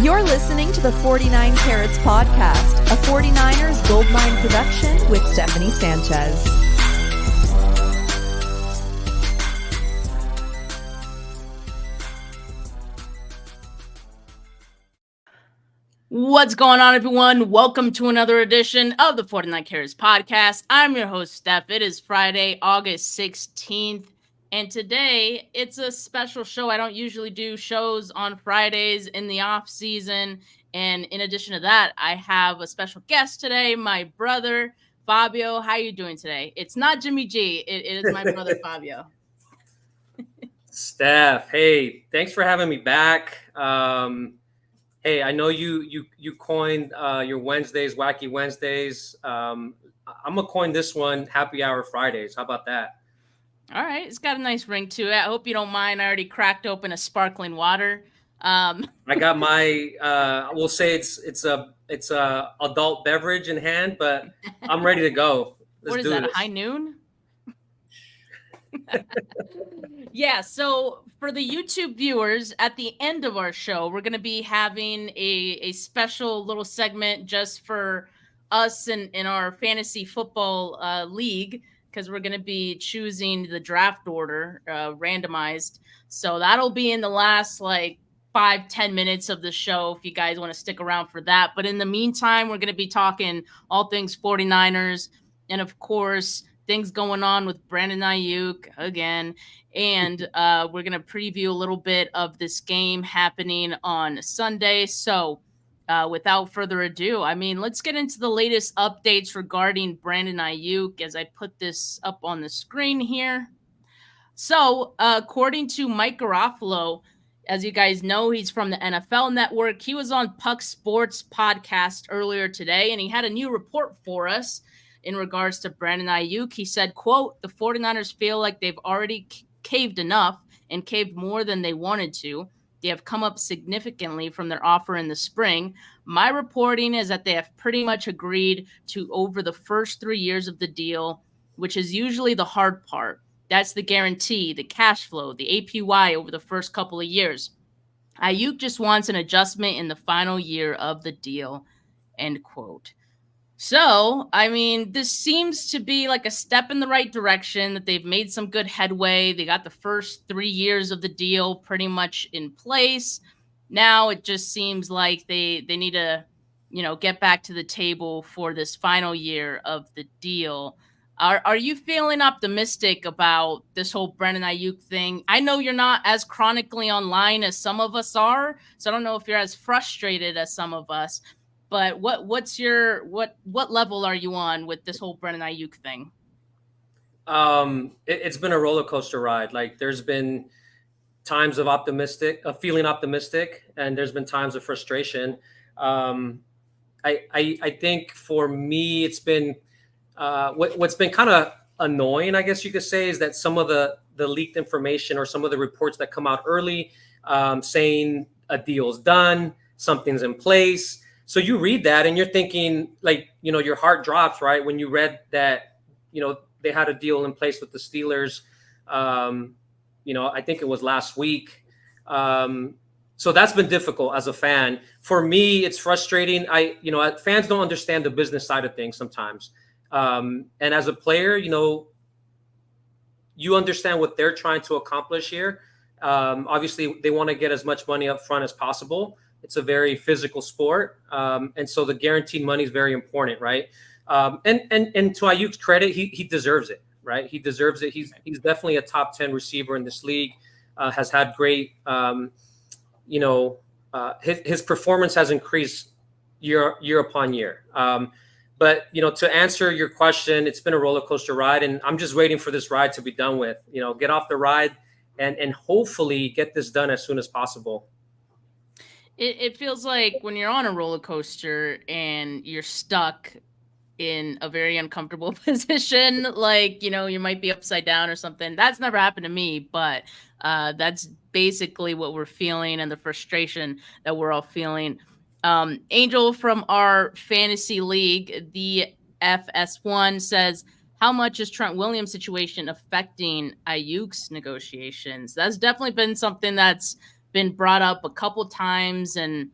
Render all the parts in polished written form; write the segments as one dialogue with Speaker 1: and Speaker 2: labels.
Speaker 1: You're listening to the 49 Carats Podcast, a 49ers Goldmine production with Stephanie Sanchez.
Speaker 2: What's going on, everyone? Welcome to another edition of the 49 Carats Podcast. I'm your host, Steph. It is Friday, August 16th. And today, it's a special show. I don't usually do shows on Fridays in the off season. And in addition to that, I have a special guest today, my brother, Fabio. How are you doing today? It's not Jimmy G. It is my brother, Fabio.
Speaker 3: Steph, hey, thanks for having me back. Hey, I know you coined your Wednesdays, Wacky Wednesdays. I'm going to coin this one, Happy Hour Fridays. How about that?
Speaker 2: All right. It's got a nice ring to it. I hope you don't mind. I already cracked open a sparkling water.
Speaker 3: I got my, we'll say it's a adult beverage in hand, but I'm ready to go.
Speaker 2: What is that, a high noon? Yeah, so for the YouTube viewers, at the end of our show, we're going to be having a special little segment just for us in our fantasy football league, because we're going to be choosing the draft order randomized. So that'll be in the last 5-10 minutes of the show if you guys want to stick around for that. But in the meantime, we're going to be talking all things 49ers and, of course, things going on with Brandon Aiyuk again. And we're going to preview a little bit of this game happening on Sunday. So without further ado, let's get into the latest updates regarding Brandon Aiyuk as I put this up on the screen here. So according to Mike Garofalo, as you guys know, he's from the NFL Network. He was on Puck Sports podcast earlier today, and he had a new report for us in regards to Brandon Aiyuk. He said, quote, "The 49ers feel like they've already caved enough and caved more than they wanted to. They have come up significantly from their offer in the spring. My reporting is that they have pretty much agreed to over the first 3 years of the deal, which is usually the hard part. That's the guarantee, the cash flow, the APY over the first couple of years. Aiyuk just wants an adjustment in the final year of the deal," end quote. So, this seems to be like a step in the right direction, that they've made some good headway. They got the first 3 years of the deal pretty much in place. Now it just seems like they need to, get back to the table for this final year of the deal. Are you feeling optimistic about this whole Brandon Aiyuk thing? I know you're not as chronically online as some of us are, so I don't know if you're as frustrated as some of us. But what level are you on with this whole Brandon Aiyuk thing?
Speaker 3: It's been a roller coaster ride. There's been times of feeling optimistic, and there's been times of frustration. I think for me, it's been what's been kind of annoying, I guess you could say, is that some of the leaked information or some of the reports that come out early saying a deal's done, something's in place. So you read that and you're thinking, your heart drops, right? When you read that, they had a deal in place with the Steelers, I think it was last week. So that's been difficult as a fan. For me, it's frustrating. Fans don't understand the business side of things sometimes. And as a player, you understand what they're trying to accomplish here. Obviously, they want to get as much money up front as possible. It's a very physical sport. And so the guaranteed money is very important, right? And to Aiyuk's credit, he deserves it, right? He deserves it. He's definitely a top 10 receiver in this league, has had great, his performance has increased year upon year. But, to answer your question, it's been a roller coaster ride, and I'm just waiting for this ride to be done with, get off the ride and hopefully get this done as soon as possible.
Speaker 2: It feels like when you're on a roller coaster and you're stuck in a very uncomfortable position, you might be upside down or something. That's never happened to me, but that's basically what we're feeling and the frustration that we're all feeling. Angel from our fantasy league, the FS1, says, how much is Trent Williams' situation affecting Aiyuk's negotiations? That's definitely been something that's been brought up a couple times, and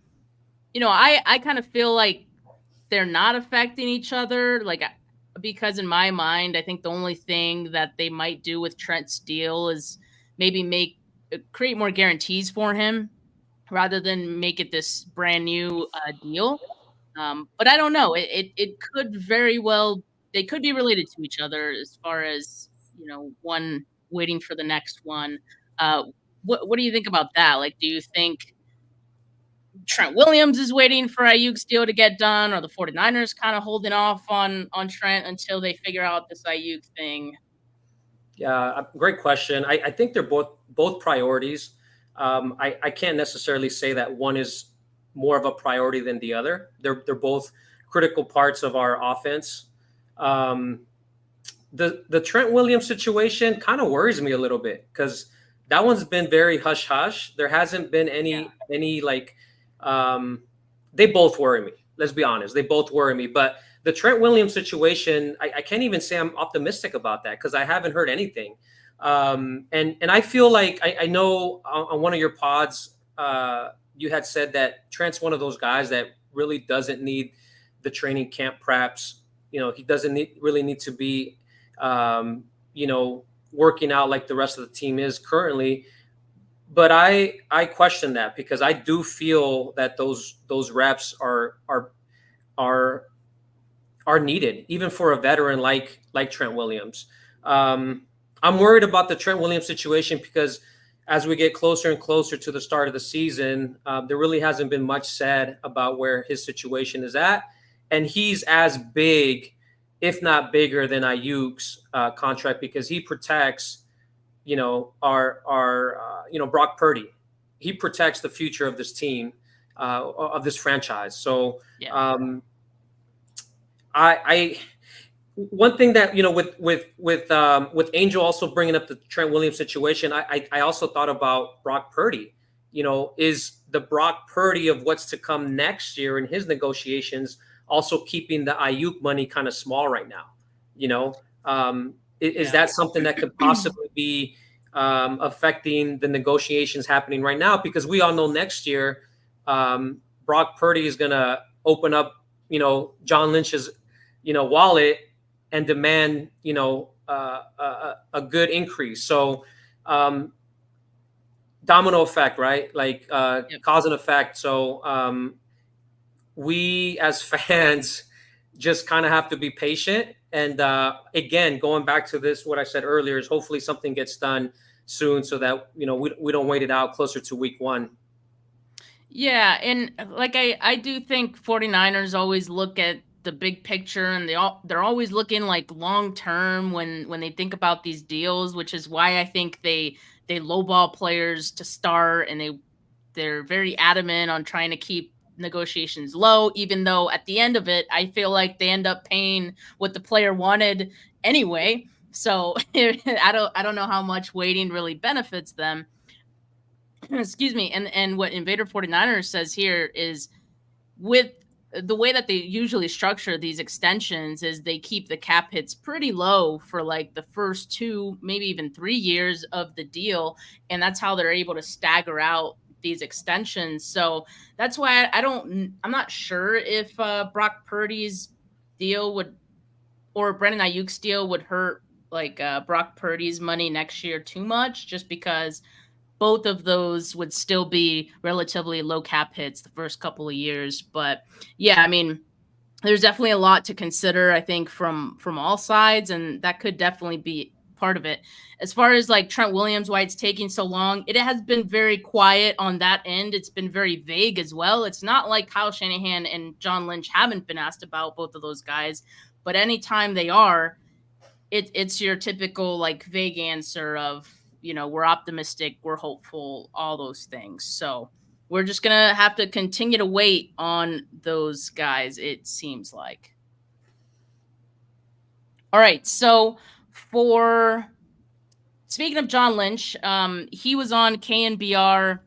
Speaker 2: I kind of feel like they're not affecting each other. Because in my mind, I think the only thing that they might do with Trent's deal is maybe create more guarantees for him rather than make it this brand new deal. But I don't know. It could very well, they could be related to each other as far as one waiting for the next one. Uh, what do you think about that? Like, do you think Trent Williams is waiting for Ayuk's deal to get done, or the 49ers kind of holding off on Trent until they figure out this Ayuk thing?
Speaker 3: Yeah, great question. I think they're both priorities. I can't necessarily say that one is more of a priority than the other. They're both critical parts of our offense. Um, the Trent Williams situation kind of worries me a little bit because that one's been very hush hush. There hasn't been any like they both worry me. Let's be honest, they both worry me. But the Trent Williams situation, I can't even say I'm optimistic about that because I haven't heard anything. And I feel like I know on one of your pods you had said that Trent's one of those guys that really doesn't need the training camp preps. He doesn't really need to be working out like the rest of the team is currently. But I question that because I do feel that those reps are needed, even for a veteran like Trent Williams. I'm worried about the Trent Williams situation because as we get closer and closer to the start of the season, there really hasn't been much said about where his situation is at, and he's as big, if not bigger, than Ayuk's contract because he protects, our Brock Purdy. He protects the future of this team, of this franchise. So,
Speaker 2: Yeah.
Speaker 3: I one thing that with Angel also bringing up the Trent Williams situation, I also thought about Brock Purdy. Is the Brock Purdy of what's to come next year in his negotiations also keeping the Ayuk money kind of small right now? Is that something that could possibly be affecting the negotiations happening right now? Because we all know next year, Brock Purdy is going to open up, John Lynch's, wallet and demand, a good increase. So, domino effect, right? Like cause and effect. So, we as fans just kind of have to be patient. And again, going back to this, what I said earlier is hopefully something gets done soon so that, we don't wait it out closer to week one.
Speaker 2: Yeah, and I do think 49ers always look at the big picture, and they're always looking like long term when they think about these deals, which is why I think they lowball players to start, and they're very adamant on trying to keep negotiations low, even though at the end of it, I feel like they end up paying what the player wanted anyway. So I don't know how much waiting really benefits them. Excuse me. And what Invader 49ers says here is, with the way that they usually structure these extensions, is they keep the cap hits pretty low for like the first 2, maybe even 3 years of the deal. And that's how they're able to stagger out these extensions. So that's why I'm not sure if Brock Purdy's deal or Brandon Aiyuk's deal would hurt Brock Purdy's money next year too much, just because both of those would still be relatively low cap hits the first couple of years. But yeah, I mean, there's definitely a lot to consider, I think, from all sides, and that could definitely be part of it. As far as like Trent Williams, why it's taking so long, it has been very quiet on that end. It's been very vague as well. It's not like Kyle Shanahan and John Lynch haven't been asked about both of those guys, but anytime they are, it's your typical like vague answer of, we're optimistic, we're hopeful, all those things. So we're just going to have to continue to wait on those guys, it seems like. All right. So speaking of John Lynch, he was on KNBR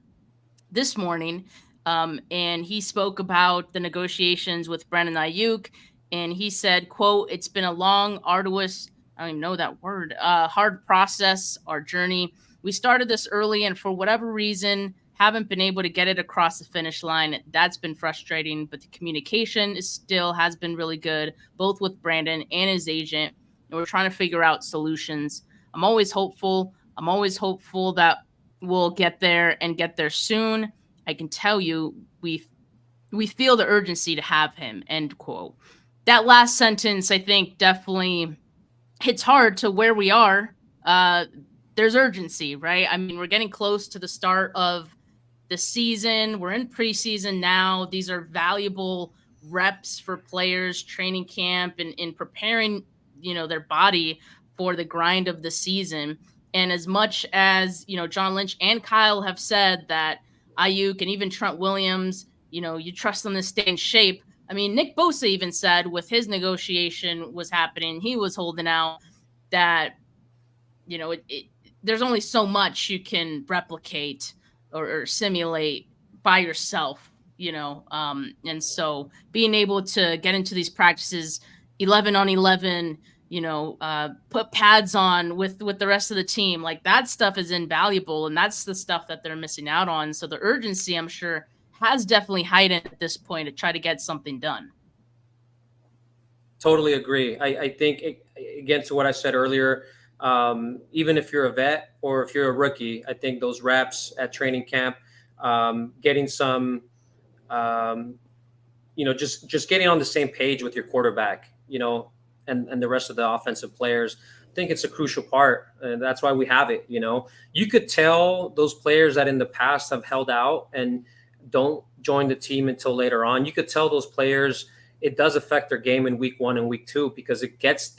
Speaker 2: this morning, and he spoke about the negotiations with Brandon Aiyuk, and he said, quote, "It's been a long, arduous, I don't even know that word, hard process, our journey. We started this early and for whatever reason haven't been able to get it across the finish line. That's been frustrating, but the communication has been really good, both with Brandon and his agent. And we're trying to figure out solutions. I'm always hopeful. I'm always hopeful that we'll get there and get there soon. I can tell you, we feel the urgency to have him, end quote. That last sentence, I think, definitely hits hard to where we are. There's urgency, right? I mean, we're getting close to the start of the season. We're in preseason now. These are valuable reps for players, training camp, and in preparing, their body for the grind of the season. And as much as, John Lynch and Kyle have said that Aiyuk and even Trent Williams, you trust them to stay in shape. I mean, Nick Bosa even said with his negotiation was happening, he was holding out that, there's only so much you can replicate or simulate by yourself, and so being able to get into these practices 11 on 11, put pads on with the rest of the team, like that stuff is invaluable. And that's the stuff that they're missing out on. So the urgency, I'm sure, has definitely heightened at this point to try to get something done.
Speaker 3: Totally agree. I think, again, to what I said earlier, even if you're a vet or if you're a rookie, I think those reps at training camp, getting some, just getting on the same page with your quarterback, and the rest of the offensive players, I think it's a crucial part. And that's why we have it. You could tell those players that in the past have held out and don't join the team until later on. You could tell those players it does affect their game in week 1 and week 2 because it takes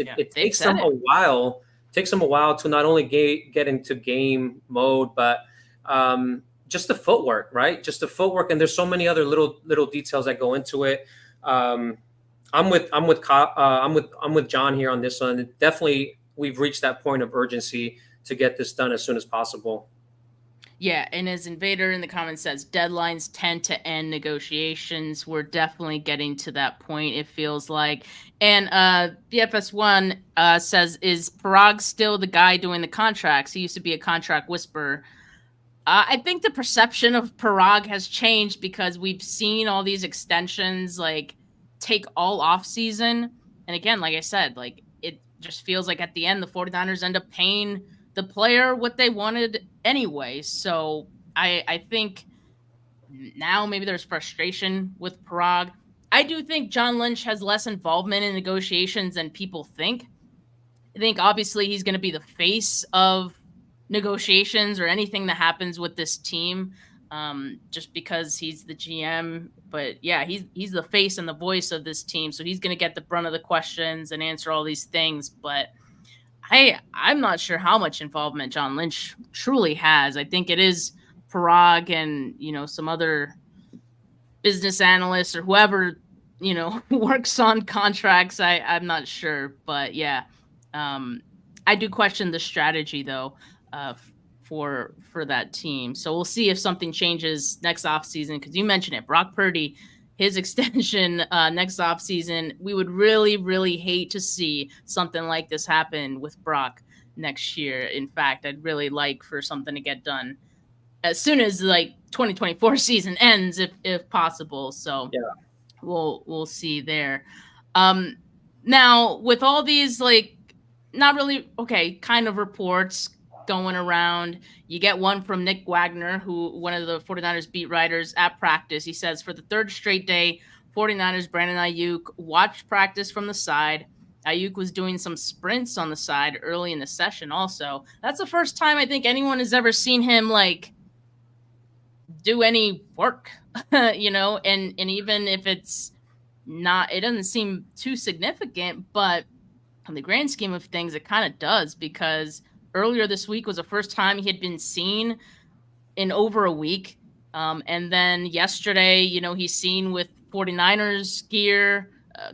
Speaker 3: them a while. Takes them a while to not only get into game mode, but just the footwork, right? Just the footwork, and there's so many other little details that go into it. I'm with John here on this one. Definitely, we've reached that point of urgency to get this done as soon as possible.
Speaker 2: Yeah, and as Invader in the comments says, deadlines tend to end negotiations. We're definitely getting to that point, it feels like. And BFS1 says, is Parag still the guy doing the contracts? He used to be a contract whisperer. I think the perception of Parag has changed because we've seen all these extensions take all off season. And again, like I said, it just feels like at the end, the 49ers end up paying the player what they wanted anyway. So I think now maybe there's frustration with Parag. I do think John Lynch has less involvement in negotiations than people think. I think obviously he's going to be the face of negotiations or anything that happens with this team, just because he's the GM. But yeah, he's the face and the voice of this team. So he's going to get the brunt of the questions and answer all these things. But I'm not sure how much involvement John Lynch truly has. I think it is Parag and, some other business analysts or whoever, works on contracts. I'm not sure. But yeah, I do question the strategy, though, for that team. So we'll see if something changes next offseason, because you mentioned it. Brock Purdy, his extension next offseason, we would really, really hate to see something like this happen with Brock next year. In fact, I'd really like for something to get done as soon as 2024 season ends, if possible. So yeah, we'll see there. Now with all these not really kind of reports going around, you get one from Nick Wagner, one of the 49ers beat writers at practice. He says, for the third straight day, 49ers Brandon Aiyuk watched practice from the side. Aiyuk was doing some sprints on the side early in the session also. That's the first time I think anyone has ever seen him do any work, and even if it's not, it doesn't seem too significant, but in the grand scheme of things, it kind of does, because earlier this week was the first time he had been seen in over a week. And then yesterday, he's seen with 49ers gear,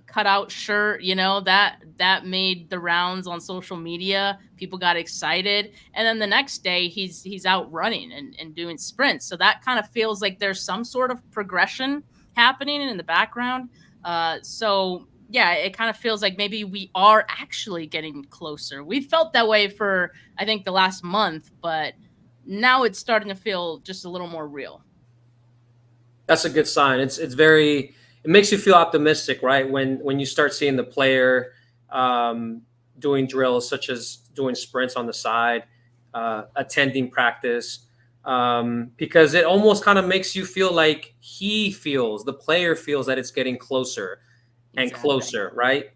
Speaker 2: cutout shirt, that made the rounds on social media. People got excited. And then the next day he's out running and doing sprints. So that kind of feels like there's some sort of progression happening in the background. So yeah, it kind of feels like maybe we are actually getting closer. We felt that way for, I think, the last month, but now it's starting to feel just a little more real.
Speaker 3: That's a good sign. It makes you feel optimistic, right? When you start seeing the player doing drills such as doing sprints on the side, attending practice, because it almost kind of makes you feel like the player feels that it's getting closer and closer, right?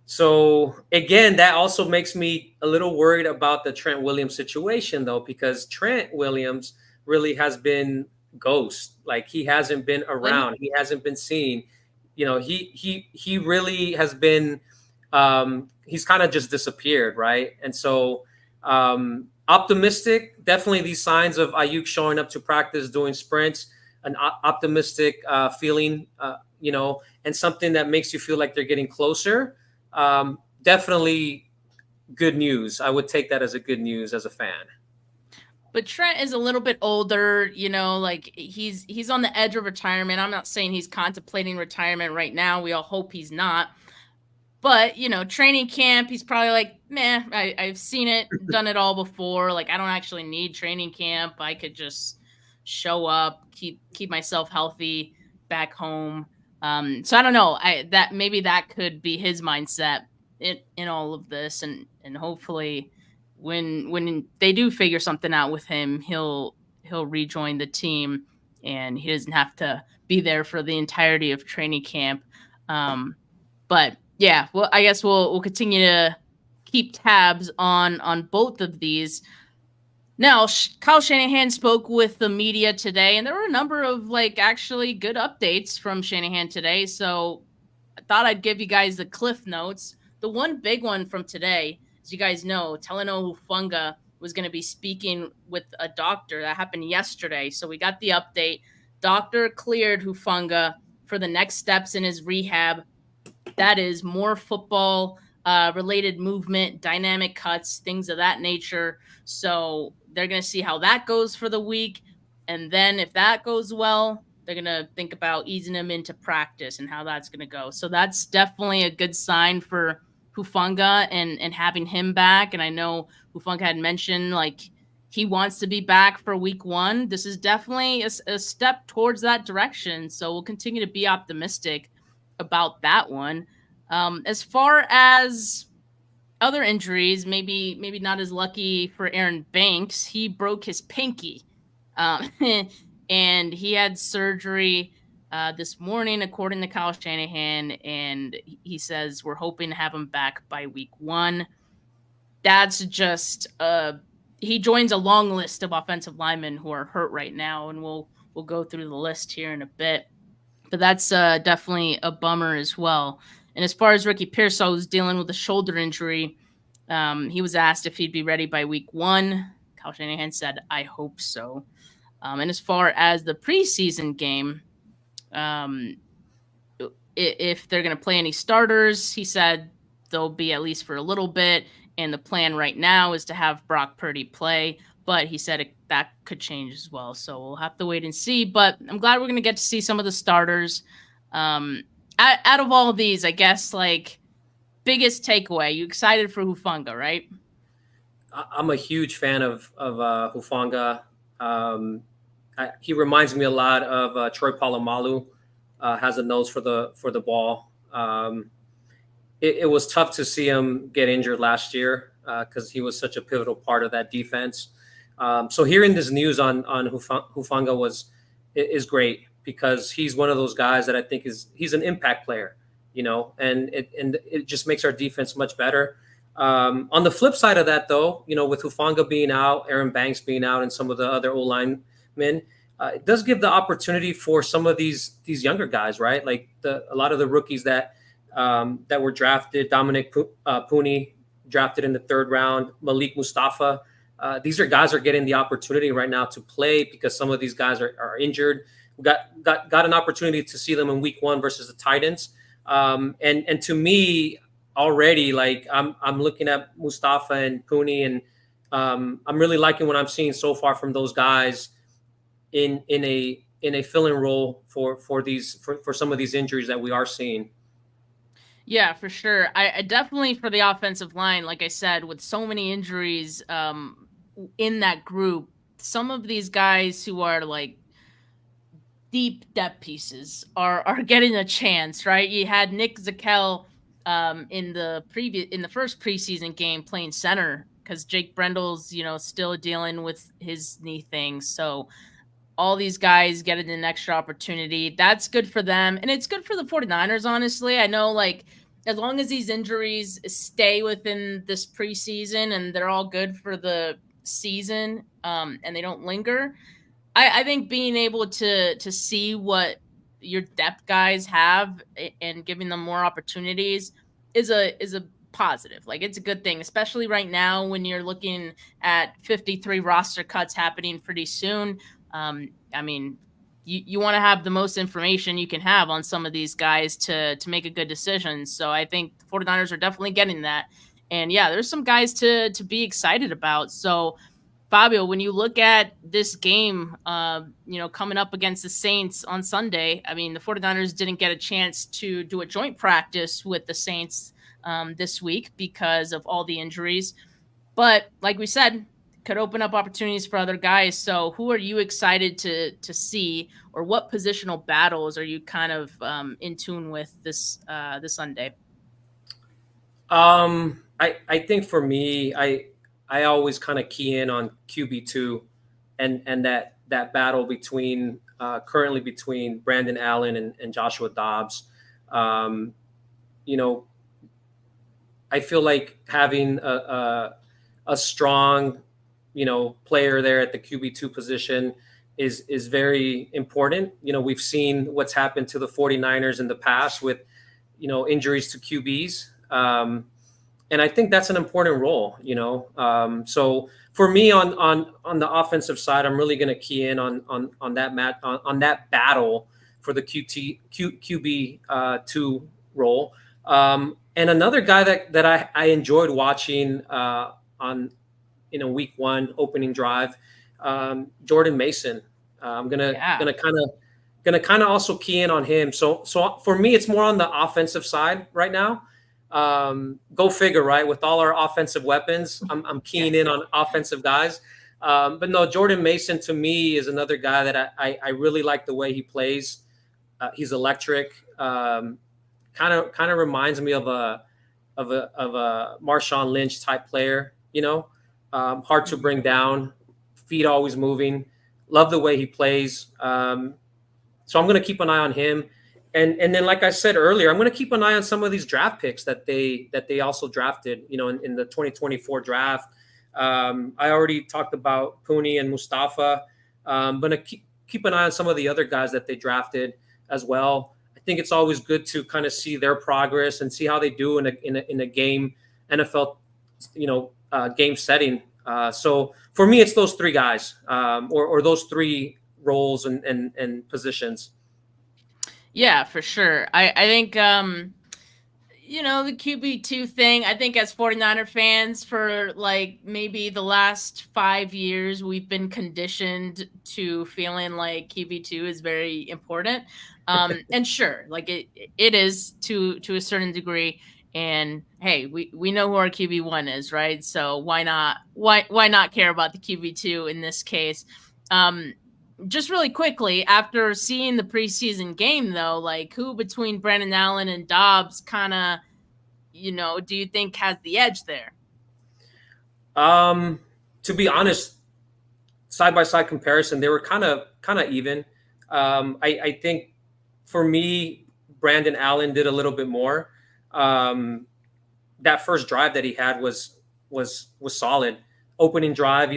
Speaker 3: So again, that also makes me a little worried about the Trent Williams situation, though, because Trent Williams really has been ghost. Like, he hasn't been around. He hasn't been seen. He really has been. He's kind of just disappeared, right? And so, optimistic. Definitely, these signs of Aiyuk showing up to practice, doing sprints, an optimistic feeling. And something that makes you feel like they're getting closer. Definitely good news. I would take that as a good news as a fan.
Speaker 2: But Trent is a little bit older, like he's on the edge of retirement. I'm not saying he's contemplating retirement right now. We all hope he's not. But, training camp, he's probably like, meh, I've seen it, done it all before. Like, I don't actually need training camp. I could just show up, keep myself healthy back home. So I don't know. Maybe that could be his mindset in all of this, and hopefully when they do figure something out with him, he'll rejoin the team, and he doesn't have to be there for the entirety of training camp. But yeah, well, I guess we'll continue to keep tabs on both of these. Now, Kyle Shanahan spoke with the media today, and there were a number of actually good updates from Shanahan today. So I thought I'd give you guys the cliff notes. The one big one from today, as you guys know, Talanoa Hufanga was going to be speaking with a doctor. That happened yesterday. So we got the update. Doctor cleared Hufanga for the next steps in his rehab. That is more football related movement, dynamic cuts, things of that nature. So they're going to see how that goes for the week. And then if that goes well, they're going to think about easing him into practice and how that's going to go. So that's definitely a good sign for Hufanga and having him back. And I know Hufanga had mentioned he wants to be back for week 1. This is definitely a step towards that direction. So we'll continue to be optimistic about that one. As far as other injuries, maybe not as lucky for Aaron Banks. He broke his pinky, and he had surgery this morning, according to Kyle Shanahan. And he says we're hoping to have him back by week 1. That's just he joins a long list of offensive linemen who are hurt right now, and we'll go through the list here in a bit. But that's definitely a bummer as well. And as far as Ricky Pearsall, who's dealing with a shoulder injury, he was asked if he'd be ready by week 1. Kyle Shanahan said, I hope so. And as far as the preseason game, if they're going to play any starters, he said they'll be at least for a little bit. And the plan right now is to have Brock Purdy play. But he said that could change as well. So we'll have to wait and see. But I'm glad we're going to get to see some of the starters. Out of all of these, I guess, biggest takeaway, you excited for Hufanga, right?
Speaker 3: I'm a huge fan of Hufanga. He reminds me a lot of Troy Polamalu. Has a nose for the ball. It was tough to see him get injured last year because he was such a pivotal part of that defense. So hearing this news on Hufanga is great, because he's one of those guys that I think he's an impact player, and it just makes our defense much better. On the flip side of that, though, with Hufanga being out, Aaron Banks being out, and some of the other O-linemen, it does give the opportunity for some of these younger guys, right? A lot of the rookies that were drafted, Dominic Puni drafted in the 3rd round, Malik Mustafa. These guys are getting the opportunity right now to play because some of these guys are injured. We got an opportunity to see them in week 1 versus the Titans. And to me already, I'm looking at Mustafa and Puni, and I'm really liking what I'm seeing so far from those guys in a fill-in role for some of these injuries that we are seeing.
Speaker 2: Yeah, for sure. I definitely, for the offensive line, like I said, with so many injuries, in that group, some of these guys who are like deep depth pieces are getting a chance, right? You had Nick Zakel in the first preseason game playing center because Jake Brendel's still dealing with his knee thing. So all these guys getting an extra opportunity. That's good for them. And it's good for the 49ers, honestly. I know, like, as long as these injuries stay within this preseason and they're all good for the season, and they don't linger, I think being able to see what your depth guys have and giving them more opportunities is a positive. Like, it's a good thing, especially right now when you're looking at 53 roster cuts happening pretty soon. I mean, you want to have the most information you can have on some of these guys to make a good decision. So I think the 49ers are definitely getting that. And yeah, there's some guys to be excited about. So Fabio, when you look at this game, coming up against the Saints on Sunday, I mean, the 49ers didn't get a chance to do a joint practice with the Saints this week because of all the injuries. But like we said, could open up opportunities for other guys. So who are you excited to see, or what positional battles are you kind of in tune with this Sunday?
Speaker 3: I think for me, I always kind of key in on QB2 and that battle between currently between Brandon Allen and Joshua Dobbs. I feel like having a strong player there at the QB2 position is very important. We've seen what's happened to the 49ers in the past with injuries to QBs. And I think that's an important role, So for me on the offensive side, I'm really going to key in on that battle for the QB two role. And another guy that I enjoyed watching in a week one opening drive, Jordan Mason. I'm gonna kind of also key in on him. So for me, it's more on the offensive side right now. Go figure, right? With all our offensive weapons, I'm keying in on offensive guys. But no, Jordan Mason to me is another guy that I really like the way he plays. He's electric. Kind of reminds me of a Marshawn Lynch type player. Hard to bring down, feet always moving. Love the way he plays. So I'm going to keep an eye on him. And then, like I said earlier, I'm going to keep an eye on some of these draft picks that they also drafted, in the 2024 draft. I already talked about Pooney and Mustafa. I'm going to keep an eye on some of the other guys that they drafted as well. I think it's always good to kind of see their progress and see how they do in a game, NFL, game setting. So for me, it's those three guys, or those three roles and positions.
Speaker 2: Yeah, for sure. I think, the QB2 thing, I think as 49er fans for like maybe the last 5 years, we've been conditioned to feeling like QB2 is very important. And sure, like it is to a certain degree. And hey, we know who our QB1 is, right? So why not care about the QB2 in this case? Just really quickly, after seeing the preseason game, though, like who between Brandon Allen and Dobbs kind of, do you think has the edge there?
Speaker 3: To be honest, side-by-side comparison, they were kind of even. I think for me, Brandon Allen did a little bit more. That first drive that he had was solid. Opening drive,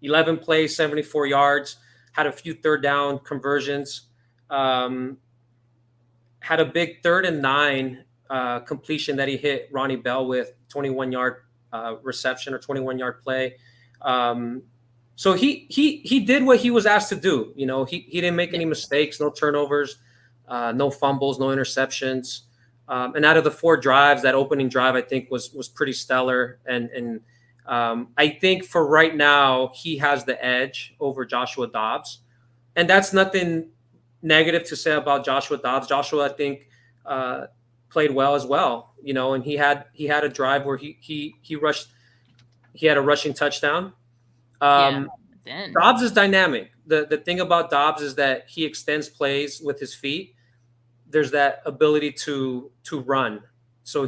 Speaker 3: 11 plays, 74 yards. Had a few third down conversions, had a big 3rd and 9 completion that he hit Ronnie Bell with 21-yard reception or 21-yard play. So he did what he was asked to do. He didn't make any mistakes, no turnovers, no fumbles, no interceptions. And out of the 4 drives, that opening drive I think was pretty stellar. And I think for right now, he has the edge over Joshua Dobbs. And that's nothing negative to say about Joshua Dobbs. Joshua, I think, played well as well, and he had a drive where he rushed. He had a rushing touchdown. Dobbs is dynamic. The thing about Dobbs is that he extends plays with his feet. There's that ability to run. So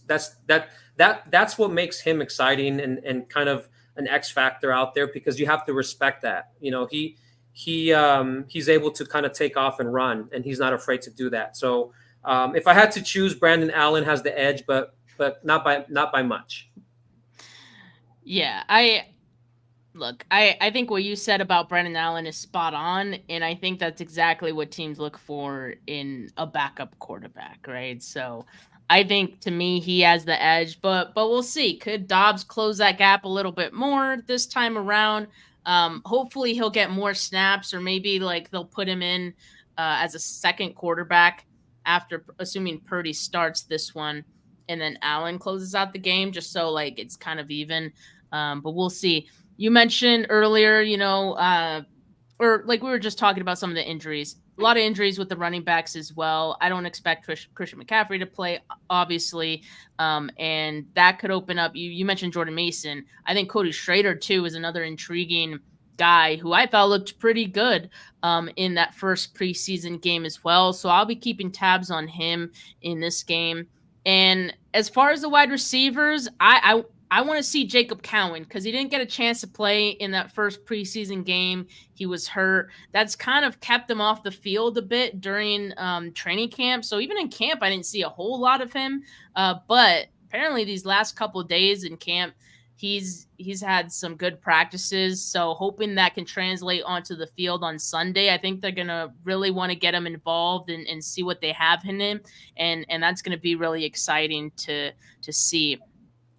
Speaker 3: that's what makes him exciting and kind of an X factor out there, because you have to respect that. He's able to kind of take off and run, and he's not afraid to do that. So if I had to choose, Brandon Allen has the edge, but not by much.
Speaker 2: Yeah, I think what you said about Brandon Allen is spot on, and I think that's exactly what teams look for in a backup quarterback, right? So I think, to me, he has the edge, but we'll see. Could Dobbs close that gap a little bit more this time around? Hopefully he'll get more snaps, or maybe like they'll put him in as a second quarterback after, assuming Purdy starts this one, and then Allen closes out the game, just so like it's kind of even. But we'll see. You mentioned earlier, or like we were just talking about some of the injuries. A lot of injuries with the running backs as well. I don't expect Christian McCaffrey to play, obviously, and that could open up. You mentioned Jordan Mason. I think Cody Schrader, too, is another intriguing guy who I thought looked pretty good in that first preseason game as well. So I'll be keeping tabs on him in this game. And as far as the wide receivers, I want to see Jacob Cowan, because he didn't get a chance to play in that first preseason game. He was hurt. That's kind of kept him off the field a bit during training camp. So even in camp, I didn't see a whole lot of him. But apparently these last couple of days in camp, he's had some good practices. So hoping that can translate onto the field on Sunday. I think they're going to really want to get him involved and see what they have in him. And that's going to be really exciting to see.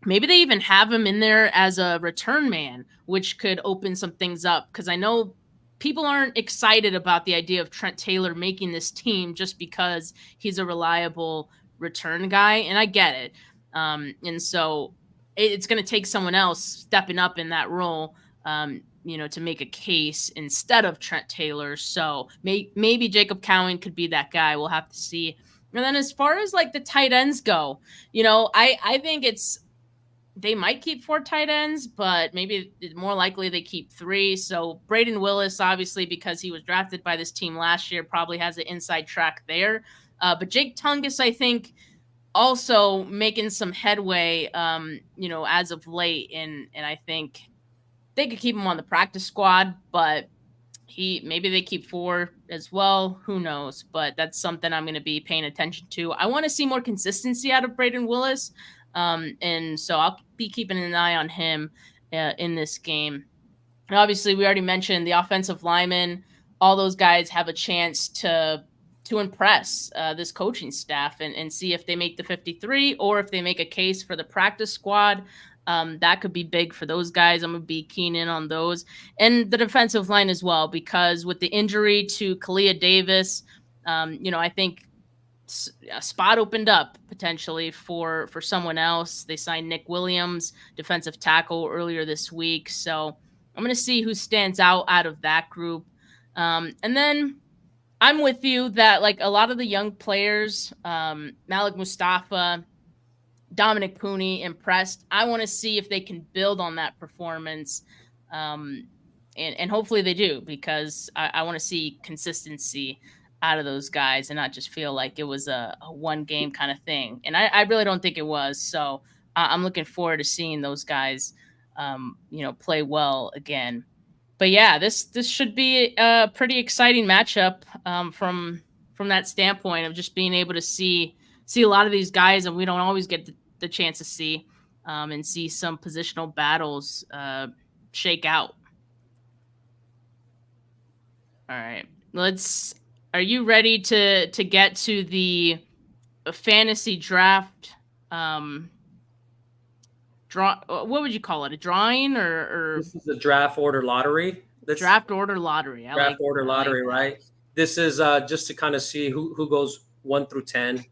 Speaker 2: Maybe they even have him in there as a return man, which could open some things up, because I know people aren't excited about the idea of Trent Taylor making this team just because he's a reliable return guy, and I get it. And so it's going to take someone else stepping up in that role, to make a case instead of Trent Taylor. So maybe Jacob Cowan could be that guy. We'll have to see. And then as far as like the tight ends go, I think they might keep 4 tight ends, but maybe more likely they keep 3. So Braden Willis, obviously, because he was drafted by this team last year, probably has an inside track there. But Jake Tungus, I think, also making some headway, as of late. And I think they could keep him on the practice squad, but maybe they keep 4 as well. Who knows? But that's something I'm going to be paying attention to. I want to see more consistency out of Braden Willis. And so I'll be keeping an eye on him in this game. And obviously, we already mentioned the offensive linemen. All those guys have a chance to impress this coaching staff and see if they make the 53 or if they make a case for the practice squad. That could be big for those guys. I'm going to be keen in on those. And the defensive line as well, because with the injury to Kalia Davis, I think a spot opened up potentially for someone else. They signed Nick Williams, defensive tackle, earlier this week. So I'm going to see who stands out of that group. And then I'm with you that like a lot of the young players, Malik Mustafa, Dominic Pooney, impressed. I want to see if they can build on that performance. And hopefully they do, because I want to see consistency out of those guys and not just feel like it was a one game kind of thing. And I really don't think it was. So I'm looking forward to seeing those guys, play well again. But yeah, this should be a pretty exciting matchup from that standpoint of just being able to see a lot of these guys, and we don't always get the chance to see and see some positional battles shake out. All right, are you ready to get to the fantasy draft? What would you call it? A drawing or
Speaker 3: This is a draft order lottery.
Speaker 2: Draft order lottery.
Speaker 3: Draft order lottery, right? This is just to kind of see who goes 1 through 10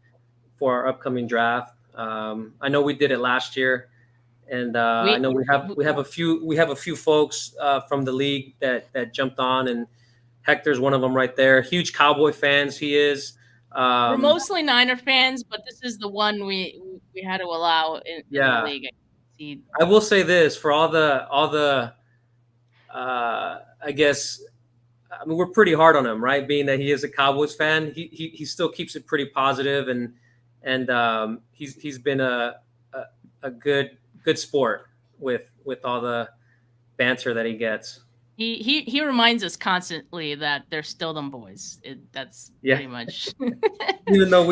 Speaker 3: for our upcoming draft. I know we did it last year, and I know we have a few folks from the league that jumped on, and Hector's one of them right there. Huge Cowboy fans he is.
Speaker 2: We're mostly Niner fans, but this is the one we had to allow in the league.
Speaker 3: I will say this, for all the I guess, I mean, we're pretty hard on him, right? Being that he is a Cowboys fan, he still keeps it pretty positive, and he's been a good sport with all the banter that he gets.
Speaker 2: He reminds us constantly that they're still them boys. That's pretty much.
Speaker 3: Even though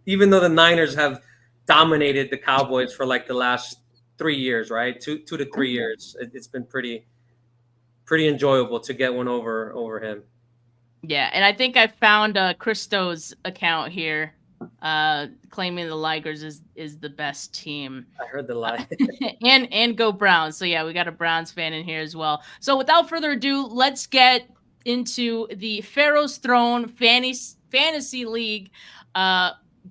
Speaker 3: even though the Niners have dominated the Cowboys for like the last 3 years, right? 2 to 3 years. It's been pretty enjoyable to get one over him.
Speaker 2: Yeah, and I think I found Christo's account here, claiming the Ligers is the best team.
Speaker 3: I heard the lie.
Speaker 2: and go Browns. So yeah, we got a Browns fan in here as well. So without further ado, let's get into the Pharaoh's Throne Fantasy League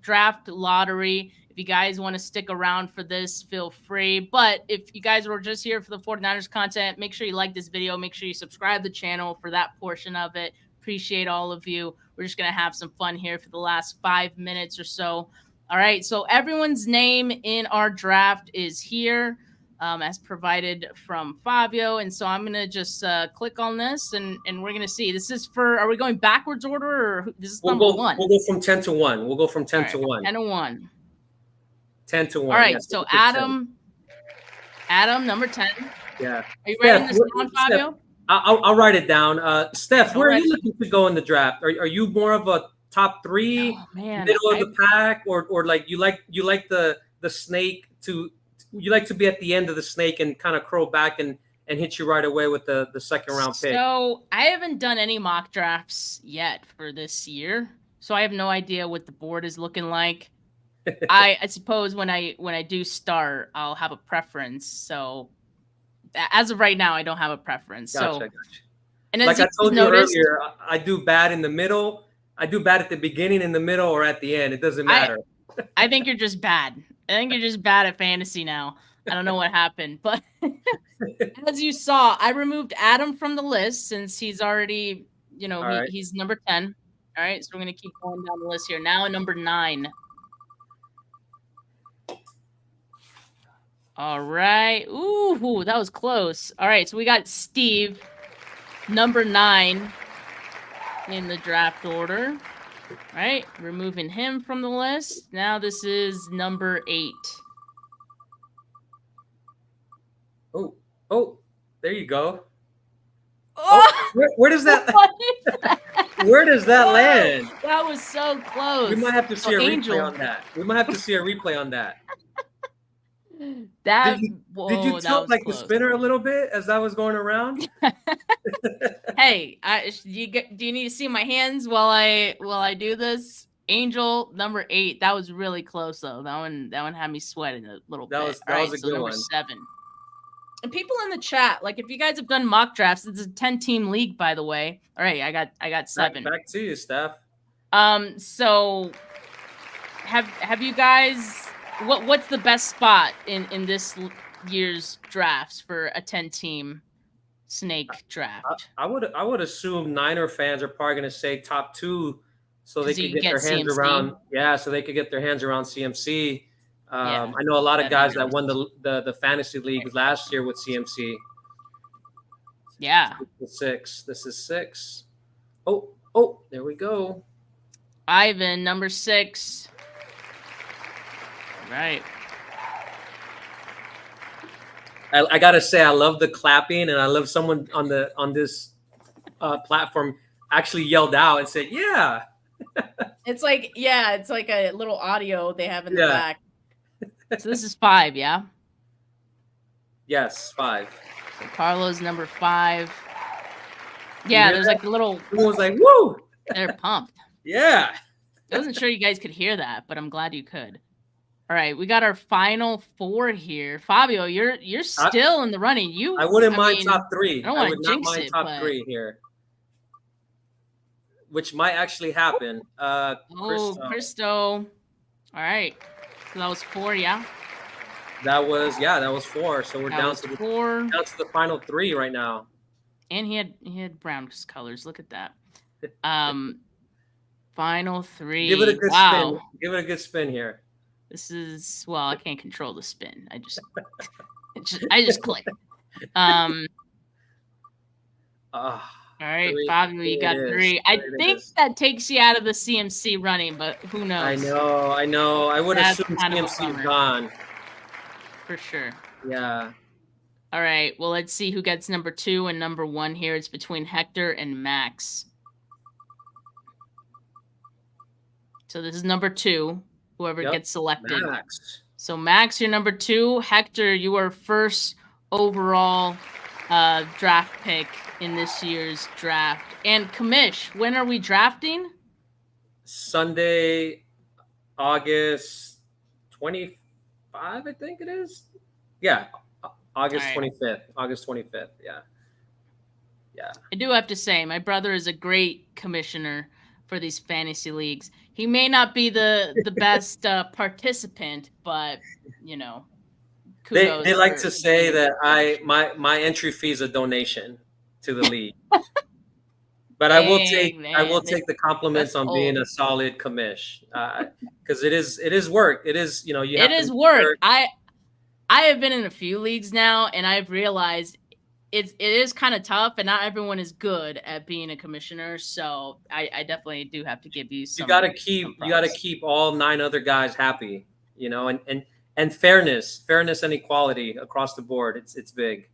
Speaker 2: draft lottery. If you guys want to stick around for this, feel free. But if you guys were just here for the 49ers content, make sure you like this video. Make sure you subscribe to the channel for that portion of it. Appreciate all of you. We're just going to have some fun here for the last 5 minutes or so. All right. So everyone's name in our draft is here as provided from Fabio. And so I'm going to just click on this and we're going to see. This is are we going backwards order or this is number one?
Speaker 3: We'll go from 10 to 1. We'll go from 10 to 1.
Speaker 2: 10 to 1.
Speaker 3: 10 to 1.
Speaker 2: All right. Yes, so Adam, number 10.
Speaker 3: Yeah.
Speaker 2: Are you writing this down, Fabio?
Speaker 3: I'll write it down. Steph, where are you looking to go in the draft? Are you more of a top 3, middle of the pack, or like you like the snake you like to be at the end of the snake and kind of curl back and hit you right away with the second round pick?
Speaker 2: So I haven't done any mock drafts yet for this year, so I have no idea what the board is looking like. I suppose when I do start, I'll have a preference. So as of right now, I don't have a preference.
Speaker 3: Gotcha.
Speaker 2: And as
Speaker 3: like I told you earlier, I do bad in the middle. I do bad at the beginning, in the middle, or at the end. It doesn't matter.
Speaker 2: I think you're just bad. I think you're just bad at fantasy now. I don't know what happened, but as you saw, I removed Adam from the list since he's already, he's number 10. All right, so we're going to keep going down the list here. Now at number 9. All right. Ooh, that was close. All right, so we got Steve, number 9 in the draft order. All right, removing him from the list. Now this is number 8.
Speaker 3: Oh, there you go. Oh, where does that? Where does that land?
Speaker 2: That was so close.
Speaker 3: We might have to see a replay on that. Did you tilt like close. The spinner a little bit as I was going around?
Speaker 2: Hey, do you need to see my hands while I do this? Angel number 8. That was really close though. That one had me sweating a little bit.
Speaker 3: That was a good
Speaker 2: number
Speaker 3: one.
Speaker 2: 7. And people in the chat, like if you guys have done mock drafts, it's a 10-team league, by the way. All right, I got 7.
Speaker 3: Back to you, Steph.
Speaker 2: So have you guys? What's the best spot in this year's drafts for a 10-team snake draft?
Speaker 3: I would assume Niner fans are probably going to say top 2, so they could get their hands
Speaker 2: CMC.
Speaker 3: around. Yeah, so they could get their hands around CMC. I know a lot of guys that won the fantasy league last year with CMC.
Speaker 2: Yeah.
Speaker 3: This is 6. Oh, there we go.
Speaker 2: Ivan, number 6. Right.
Speaker 3: I gotta say, I love the clapping, and I love someone on this platform actually yelled out and said, "Yeah."
Speaker 2: It's like a little audio they have in the back. So this is 5, yeah?
Speaker 3: Yes, 5.
Speaker 2: So Carlos, number 5. Yeah, there's like a little.
Speaker 3: Everyone was like, "Woo!"
Speaker 2: They're pumped.
Speaker 3: Yeah.
Speaker 2: I wasn't sure you guys could hear that, but I'm glad you could. All right, we got our final 4 here. Fabio, you're still in the running.
Speaker 3: I wouldn't mind top 3.
Speaker 2: I don't want to jinx
Speaker 3: mind
Speaker 2: it,
Speaker 3: top 3 here, which might actually happen.
Speaker 2: Christo. All right, so that was 4, yeah.
Speaker 3: That was 4. So we're down to
Speaker 2: 4.
Speaker 3: Down to the final 3 right now.
Speaker 2: And he had brown colors. Look at that. Final 3.
Speaker 3: Give it a good spin. Give it a good spin here.
Speaker 2: This is I can't control the spin. I just click.
Speaker 3: All
Speaker 2: All right, Fabio, you got 3. I think that takes you out of the CMC running, but who knows?
Speaker 3: I know. I would assume
Speaker 2: kind of a
Speaker 3: CMC is
Speaker 2: bummer.
Speaker 3: gone.
Speaker 2: For sure.
Speaker 3: Yeah.
Speaker 2: All right, well, let's see who gets number 2 and number 1 here. It's between Hector and Max. So this is number 2, whoever gets selected.
Speaker 3: Max.
Speaker 2: So Max, you're number 2. Hector, you are first overall draft pick in this year's draft. And Kamish, when are we drafting?
Speaker 3: Sunday, August 25, I think it is. Yeah, August 25th. August 25th. Yeah. Yeah.
Speaker 2: I do have to say, my brother is a great commissioner for these fantasy leagues. He may not be the best participant, but you know, kudos.
Speaker 3: They like to say that my entry fee is a donation to the league. But I will take the compliments on being a solid commish, because it is work. It is, you know,
Speaker 2: it is work. I have been in a few leagues now, and I've realized it is kind of tough, and not everyone is good at being a commissioner. So I definitely do have to give you some.
Speaker 3: You got to keep all 9 other guys happy, you know, and fairness and equality across the board. It's big.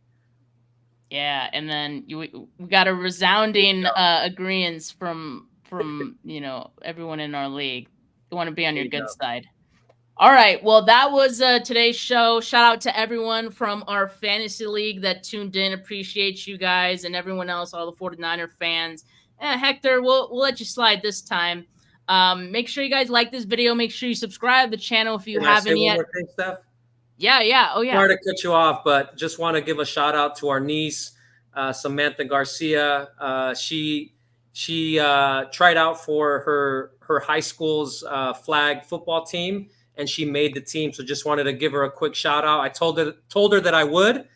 Speaker 2: Yeah, and then we got a resounding agreement from you know, everyone in our league. You want to be on your good side. All right, well, that was today's show. Shout out to everyone from our fantasy league that tuned in. Appreciate you guys and everyone else, all the 49er fans. Hector, we'll let you slide this time. Make sure you guys like this video. Make sure you subscribe to the channel if you haven't yet.
Speaker 3: One more thing, Steph?
Speaker 2: Yeah. Oh, yeah.
Speaker 3: Sorry to cut you off, but just want to give a shout out to our niece, Samantha Garcia. She tried out for her high school's flag football team, and she made the team. So just wanted to give her a quick shout out. I told her that I would,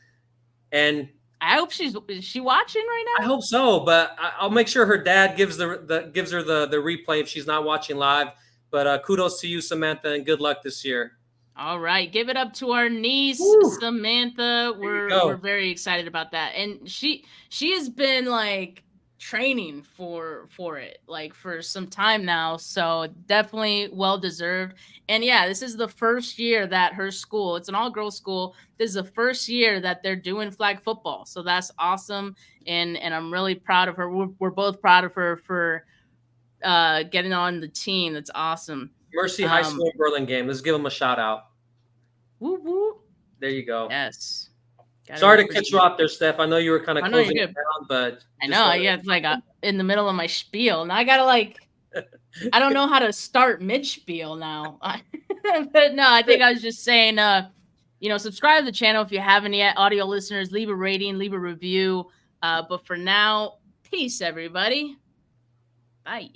Speaker 3: and
Speaker 2: I hope is she watching right now?
Speaker 3: I hope so, but I'll make sure her dad gives her the replay if she's not watching live. But kudos to you, Samantha, and good luck this year.
Speaker 2: All right, give it up to our niece, Samantha. We're very excited about that, and she has been like training for it like for some time now, so definitely well deserved. And yeah, this is the first year that her school, it's an all-girls school, this is the first year that they're doing flag football, so that's awesome. And I'm really proud of her. We're both proud of her for getting on the team. That's awesome.
Speaker 3: Mercy High School Burlingame, let's give them a shout out.
Speaker 2: Woo woo.
Speaker 3: There you go.
Speaker 2: Yes.
Speaker 3: Sorry to cut you off there, Steph. I know you were kind of closing it down, but
Speaker 2: I know. Yeah, it's like in the middle of my spiel. Now I gotta I don't know how to start mid spiel now. But no, I think I was just saying, subscribe to the channel if you haven't yet. Audio listeners, leave a rating, leave a review. But for now, peace, everybody. Bye.